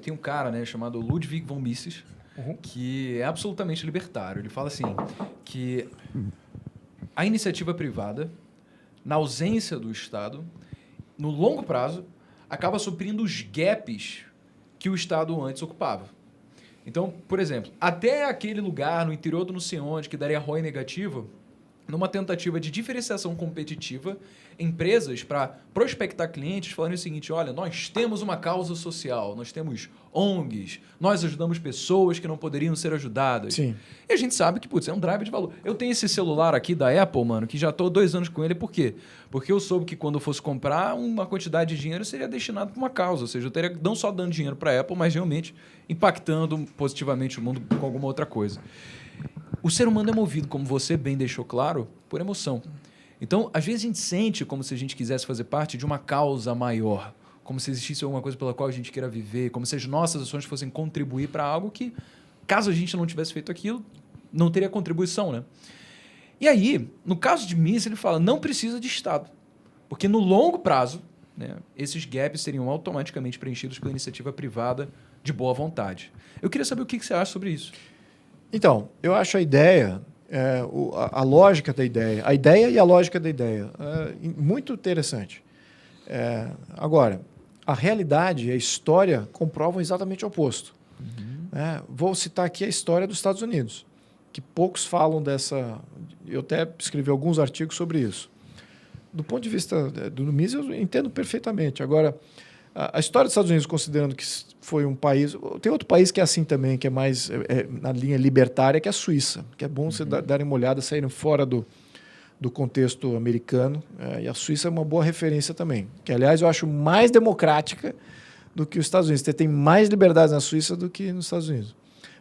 Tem um cara, né, chamado Ludwig von Mises, que é absolutamente libertário. Ele fala assim, que a iniciativa privada, na ausência do Estado, no longo prazo, acaba suprindo os gaps que o Estado antes ocupava. Então, por exemplo, até aquele lugar no interior do não sei onde que daria ROI negativo, numa tentativa de diferenciação competitiva, empresas, para prospectar clientes, falando o seguinte: olha, nós temos uma causa social, nós temos ONGs, nós ajudamos pessoas que não poderiam ser ajudadas. Sim. E a gente sabe que, putz, é um drive de valor. Eu tenho esse celular aqui da Apple, mano, que já estou 2 anos com ele. Por quê? Porque eu soube que quando eu fosse comprar, uma quantidade de dinheiro seria destinado para uma causa. Ou seja, eu teria não só dando dinheiro para a Apple, mas realmente impactando positivamente o mundo com alguma outra coisa. O ser humano é movido, como você bem deixou claro, por emoção. Então, às vezes a gente sente como se a gente quisesse fazer parte de uma causa maior, como se existisse alguma coisa pela qual a gente queira viver, como se as nossas ações fossem contribuir para algo que, caso a gente não tivesse feito aquilo, não teria contribuição, né? E aí, no caso de Mises, ele fala, não precisa de Estado, porque no longo prazo, né, esses gaps seriam automaticamente preenchidos pela iniciativa privada de boa vontade. Eu queria saber o que você acha sobre isso. Então, eu acho a ideia, a lógica da ideia, a ideia e a lógica da ideia, muito interessante. Agora, a realidade e a história comprovam exatamente o oposto. Vou citar aqui a história dos Estados Unidos, que poucos falam dessa... Eu até escrevi alguns artigos sobre isso. Do ponto de vista do Mises, eu entendo perfeitamente. Agora, a história dos Estados Unidos, considerando que foi um país... Tem outro país que é assim também, que é mais na linha libertária, que é a Suíça. Que é bom você darem uma olhada, saírem fora do contexto americano. E a Suíça é uma boa referência também. Que, aliás, eu acho mais democrática do que os Estados Unidos. Você tem mais liberdades na Suíça do que nos Estados Unidos.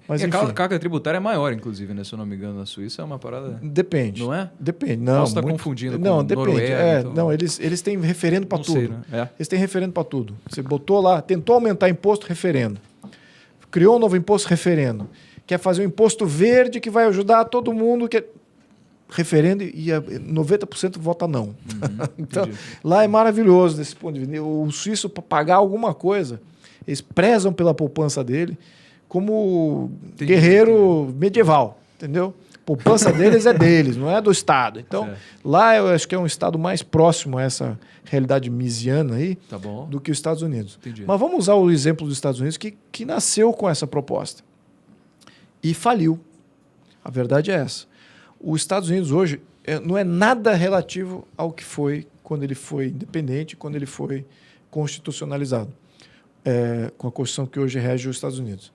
Mas, e enfim, a carga tributária é maior, inclusive, né? Se eu não me engano, na Suíça é uma parada... Depende. Não é? Depende. Não, Posso estar confundindo não, com depende. Noruega. Então... Não, eles têm referendo para tudo. Sei, né? Eles têm referendo para tudo. Você botou lá, tentou aumentar imposto, referendo. Criou um novo imposto, referendo. Quer fazer um imposto verde que vai ajudar todo mundo, referendo, e 90% vota não. Então, lá é maravilhoso desse ponto de vista. O suíço, para pagar alguma coisa, eles prezam pela poupança dele como guerreiro medieval, entendeu? A poupança deles é deles, não é do Estado. Então, lá eu acho que é um Estado mais próximo a essa realidade misiana aí do que os Estados Unidos. Entendi. Mas vamos usar o exemplo dos Estados Unidos, que nasceu com essa proposta e faliu. A verdade é essa. Os Estados Unidos hoje não é nada relativo ao que foi quando ele foi independente, quando ele foi constitucionalizado, com a Constituição que hoje rege os Estados Unidos.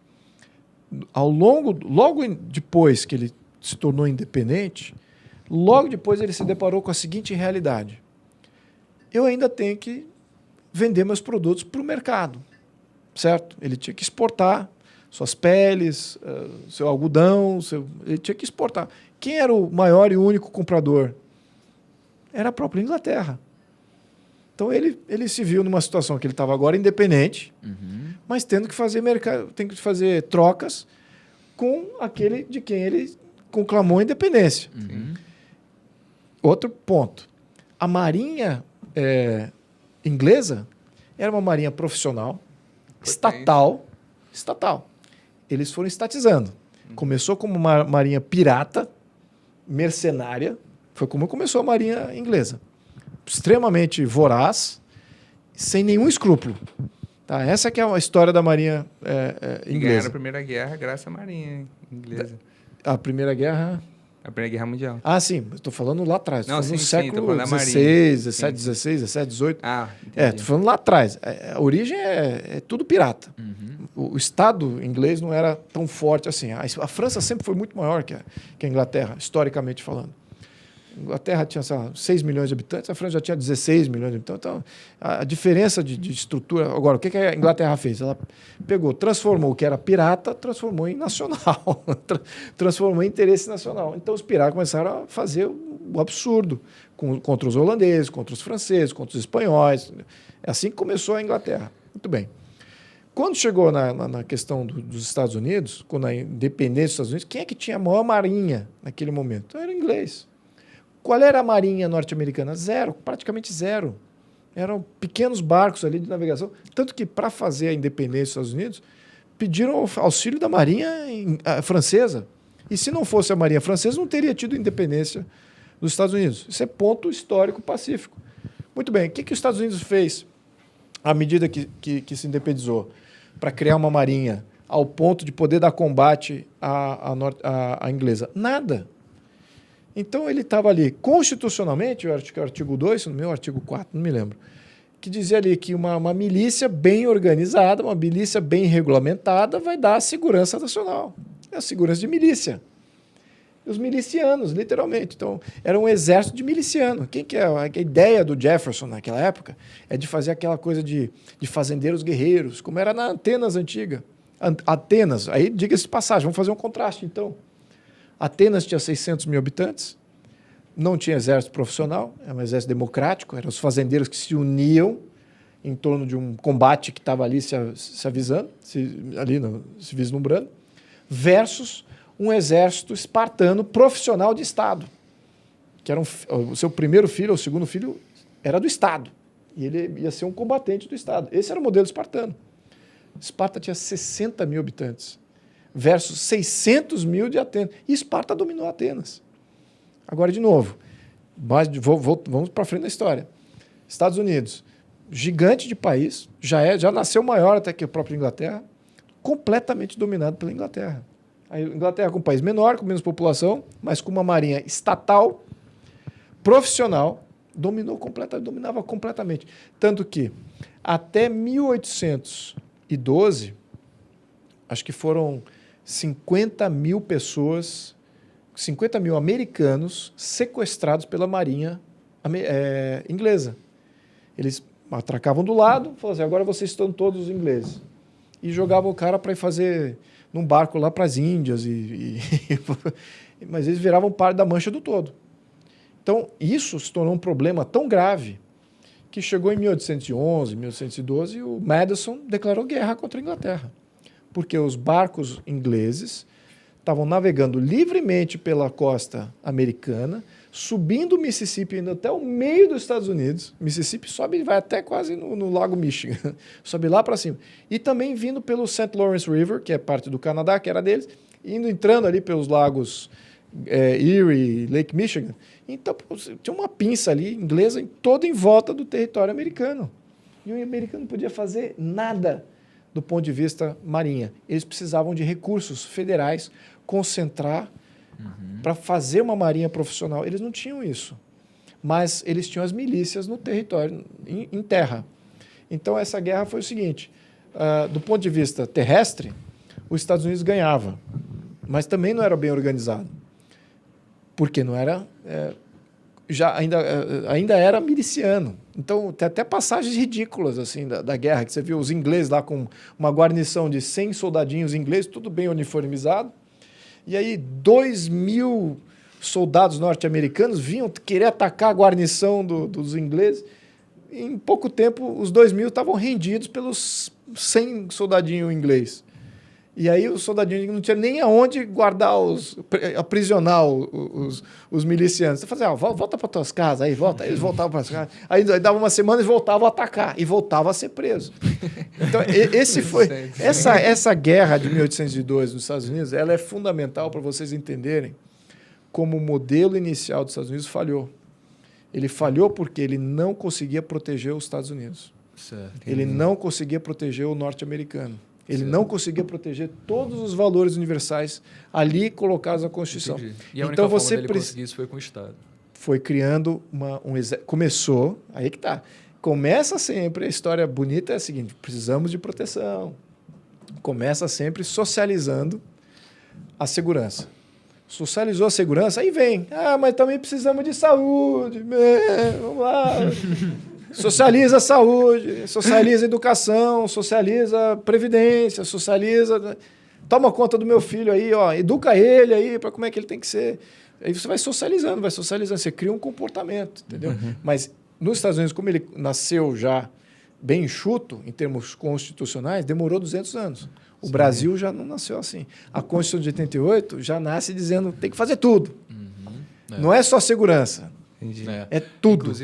Logo depois que ele se tornou independente, logo depois ele se deparou com a seguinte realidade: eu ainda tenho que vender meus produtos para o mercado, certo? Ele tinha que exportar suas peles, seu algodão, ele tinha que exportar. Quem era o maior e único comprador? Era a própria Inglaterra. Então ele se viu numa situação que ele estava agora independente, mas tendo que fazer tem que fazer trocas com aquele de quem ele conclamou a independência. Outro ponto. A marinha inglesa era uma marinha profissional, estatal. Eles foram estatizando. Começou como uma marinha pirata, mercenária. Foi como começou a marinha inglesa. Extremamente voraz, sem nenhum escrúpulo. Tá? Essa que é a história da marinha inglesa. E ganharam a Primeira Guerra graças à marinha inglesa. A Primeira Guerra... A Primeira Guerra Mundial. Ah, sim. Estou falando lá atrás. Não, sim, no século XVI, XVI, XVII, XVI, XVII, XVIII. Ah, entendi. Estou falando lá atrás. A origem é tudo pirata. O Estado inglês não era tão forte assim. A França sempre foi muito maior que a Inglaterra, historicamente falando. A Inglaterra tinha, sei lá, 6 milhões de habitantes, a França já tinha 16 milhões de habitantes. Então, a diferença de estrutura... Agora, o que a Inglaterra fez? Ela transformou o que era pirata, transformou em nacional. Transformou em interesse nacional. Então, os piratas começaram a fazer o absurdo contra os holandeses, contra os franceses, contra os espanhóis. É assim que começou a Inglaterra. Muito bem. Quando chegou na questão dos Estados Unidos, quando a independência dos Estados Unidos, quem é que tinha a maior marinha naquele momento? Então, era o inglês. Qual era a marinha norte-americana? Zero, praticamente zero. Eram pequenos barcos ali de navegação. Tanto que, para fazer a independência dos Estados Unidos, pediram auxílio da Marinha francesa. E se não fosse a Marinha Francesa, não teria tido independência dos Estados Unidos. Isso é ponto histórico pacífico. Muito bem, o que os Estados Unidos fez à medida que se independizou? Para criar uma marinha ao ponto de poder dar combate à inglesa? Nada. Então ele estava ali constitucionalmente, eu acho que é o artigo 2, no meu artigo 4, não me lembro, que dizia ali que uma milícia bem organizada, uma milícia bem regulamentada vai dar a segurança nacional. É a segurança de milícia. Os milicianos, literalmente. Então, era um exército de miliciano. Quem que é? A ideia do Jefferson naquela época é de fazer aquela coisa de fazendeiros guerreiros, como era na Atenas antiga. Atenas, aí diga-se de passagem, vamos fazer um contraste então. Atenas tinha 600 mil habitantes, não tinha exército profissional, era um exército democrático, eram os fazendeiros que se uniam em torno de um combate que estava ali se avisando, se vislumbrando, versus um exército espartano profissional de Estado, que era o seu primeiro filho ou segundo filho era do Estado, e ele ia ser um combatente do Estado. Esse era o modelo espartano. Esparta tinha 60 mil habitantes, versus 600 mil de Atenas. E Esparta dominou Atenas. Agora, de novo, vamos para frente da história. Estados Unidos, gigante de país, já nasceu maior até que a própria Inglaterra, completamente dominado pela Inglaterra. A Inglaterra com um país menor, com menos população, mas com uma marinha estatal, profissional, dominava completamente. Tanto que, até 1812, acho que foram 50 mil pessoas, 50 mil americanos sequestrados pela marinha inglesa. Eles atracavam do lado, falavam assim, agora vocês estão todos ingleses. E jogavam o cara para ir fazer num barco lá para as Índias. Mas eles viravam parte da mancha do todo. Então, isso se tornou um problema tão grave que chegou em 1811, 1812, e o Madison declarou guerra contra a Inglaterra. Porque os barcos ingleses estavam navegando livremente pela costa americana, subindo o Mississippi, indo até o meio dos Estados Unidos. Mississippi sobe e vai até quase no Lago Michigan. Sobe lá para cima. E também vindo pelo St. Lawrence River, que é parte do Canadá, que era deles, entrando ali pelos lagos Erie, Lake Michigan. Então, tinha uma pinça ali, inglesa, toda em volta do território americano. E o americano não podia fazer nada do ponto de vista marinha. Eles precisavam de recursos federais, concentrar para fazer uma marinha profissional. Eles não tinham isso, mas eles tinham as milícias no território, em terra. Então, essa guerra foi o seguinte, do ponto de vista terrestre, os Estados Unidos ganhava, mas também não era bem organizado, porque não era... ainda era miliciano. Então, tem até passagens ridículas assim, da guerra, que você viu os ingleses lá com uma guarnição de 100 soldadinhos ingleses, tudo bem uniformizado, e aí 2.000 soldados norte-americanos vinham querer atacar a guarnição dos ingleses. Em pouco tempo, os 2.000 estavam rendidos pelos 100 soldadinhos ingleses. E aí os soldadinhos não tinha nem aonde guardar aprisionar os milicianos. Você fazia, volta para tuas casas, aí volta. Aí eles voltavam para as casas. Aí dava uma semana, eles voltavam a atacar e voltavam a ser presos. Então, essa guerra de 1802 nos Estados Unidos, ela é fundamental para vocês entenderem como o modelo inicial dos Estados Unidos falhou. Ele falhou porque ele não conseguia proteger os Estados Unidos. Certo. Ele não conseguia proteger o norte-americano. Ele não conseguia proteger todos os valores universais ali colocados na Constituição. Entendi. E a única então forma você dele conseguir isso foi com o Estado. Foi criando começou, aí que tá. Começa sempre, a história bonita é a seguinte, precisamos de proteção. Começa sempre socializando a segurança. Socializou a segurança, aí vem. Mas também precisamos de saúde. Vamos lá. Socializa a saúde, socializa a educação, socializa a previdência, socializa... Toma conta do meu filho aí, educa ele aí para como é que ele tem que ser. Aí você vai socializando, você cria um comportamento, entendeu? Mas nos Estados Unidos, como ele nasceu já bem enxuto, em termos constitucionais, demorou 200 anos. O Brasil já não nasceu assim. A Constituição de 88 já nasce dizendo que tem que fazer tudo. Não é só segurança, Entendi. é tudo. Inclusive,